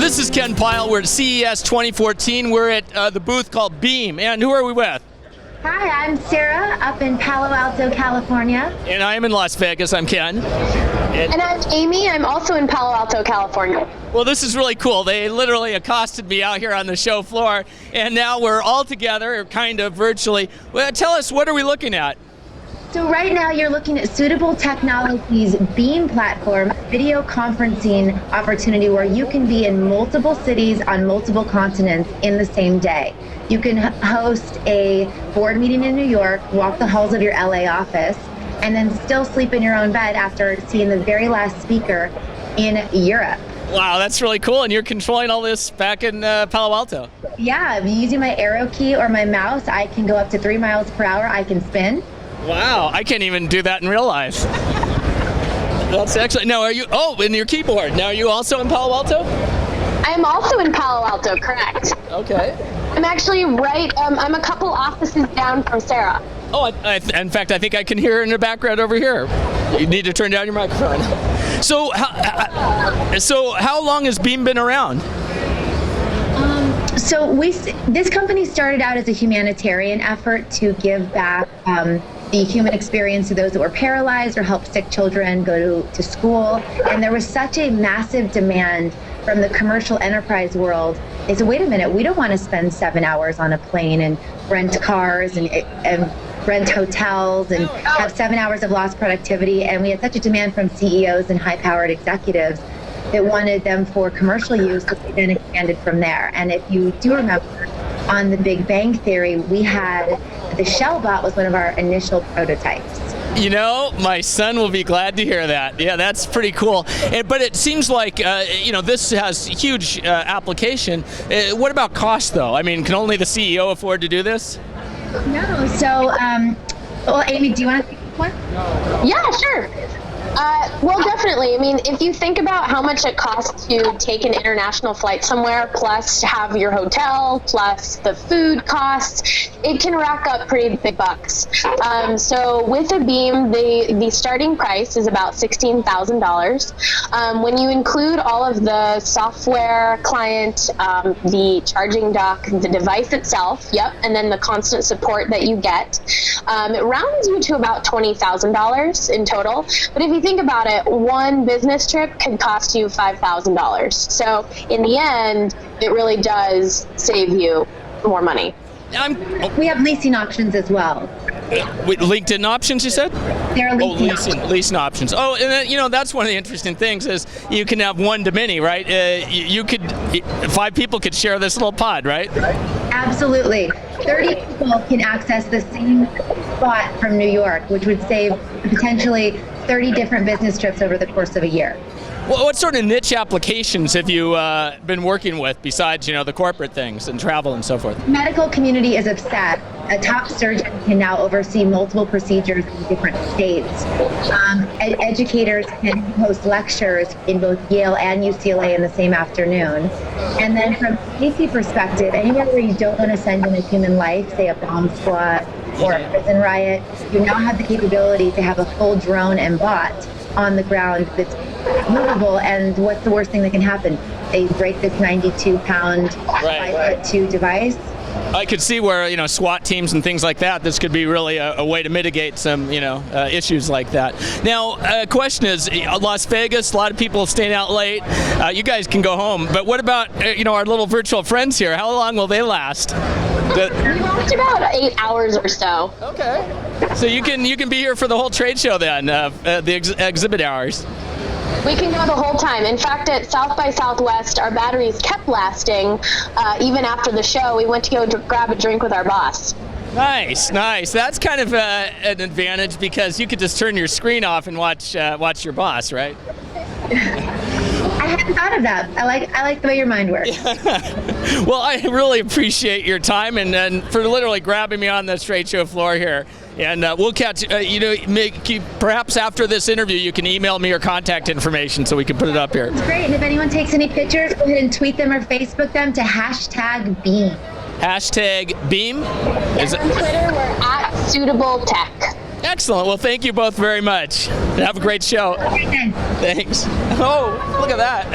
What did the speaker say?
This is Ken Pyle. We're at CES 2014. We're at the booth called Beam. And who are we with? Hi, I'm Sara up in Palo Alto, California. And I am in Las Vegas. I'm Ken. And I'm Amy. I'm also in Palo Alto, California. Well, this is really cool. They literally accosted me out here on the show floor, and now we're all together, kind of virtually. Well, tell us, what are we looking at? So right now you're looking at Suitable Technologies Beam platform, video conferencing opportunity where you can be in multiple cities on multiple continents in the same day. You can host a board meeting in New York, walk the halls of your LA office, and then still sleep in your own bed after seeing the very last speaker in Europe. Wow, that's really cool. And you're controlling all this back in Palo Alto. Yeah, using my arrow key or my mouse, I can go up to 3 miles per hour. I can spin. Wow, I can't even do that in real life. That's actually, now are you, and your keyboard. Now are you also in Palo Alto? I'm also in Palo Alto, correct. Okay. I'm actually I'm a couple offices down from Sara. Oh, in fact, I think I can hear her in the background over here. You need to turn down your microphone. So how long has Beam been around? So this company started out as a humanitarian effort to give back the human experience to those that were paralyzed or help sick children go to school. And there was such a massive demand from the commercial enterprise world. They said, wait a minute, we don't want to spend 7 hours on a plane and rent cars and rent hotels and have 7 hours of lost productivity. And we had such a demand from CEOs and high-powered executives that wanted them for commercial use, that they then expanded from there. And if you do remember, on the Big Bang Theory, we had the Shelbot was one of our initial prototypes. You know, my son will be glad to hear that. Yeah, that's pretty cool. But it seems like, this has huge application. What about cost, though? I mean, can only the CEO afford to do this? No. So, well, Amy, do you want to take this one? Yeah, sure. Well, definitely. I mean, if you think about how much it costs to take an international flight somewhere, plus have your hotel, plus the food costs, it can rack up pretty big bucks. So with a Beam, the starting price is about $16,000. When you include all of the software, client, the charging dock, the device itself, and then the constant support that you get, it rounds you to about $20,000 in total. But if you think about it, one business trip could cost you $5,000. So in the end, it really does save you more money. We have leasing options as well. LinkedIn options, you said? There are leasing options. Oh, and then, that's one of the interesting things is you can have one to many, right? You could, 5 people could share this little pod, right? Absolutely. 30 people can access the same spot from New York, which would save potentially 30 different business trips over the course of a year. Well, what sort of niche applications have you been working with besides, the corporate things and travel and so forth? The medical community is obsessed. A top surgeon can now oversee multiple procedures in different states. Educators can host lectures in both Yale and UCLA in the same afternoon. And then from a safety perspective, anywhere where you don't want to send in a human life, say a bomb squad or a prison riot, you now have the capability to have a full drone and bot on the ground that's movable. And what's the worst thing that can happen? They break this 92-pound, 5'2" device. I could see where, SWAT teams and things like that, this could be really a way to mitigate some, issues like that. Now, question is, Las Vegas, a lot of people staying out late. You guys can go home. But what about, our little virtual friends here? How long will they last? We last about 8 hours or so. Okay. So you can be here for the whole trade show then, the exhibit hours. We can go the whole time. In fact, at South by Southwest, our batteries kept lasting even after the show. We went to go grab a drink with our boss. Nice. That's kind of an advantage because you could just turn your screen off and watch your boss, right? I hadn't thought of that. I like the way your mind works. Well, I really appreciate your time and for literally grabbing me on the trade show floor here. And we'll catch, perhaps after this interview, you can email me your contact information so we can put it up here. That's great. And if anyone takes any pictures, go ahead and tweet them or Facebook them to #Beam. #Beam? On Twitter, we're @SuitableTech. Excellent. Well, thank you both very much. Have a great show. Have a great day. Thanks. Oh, look at that.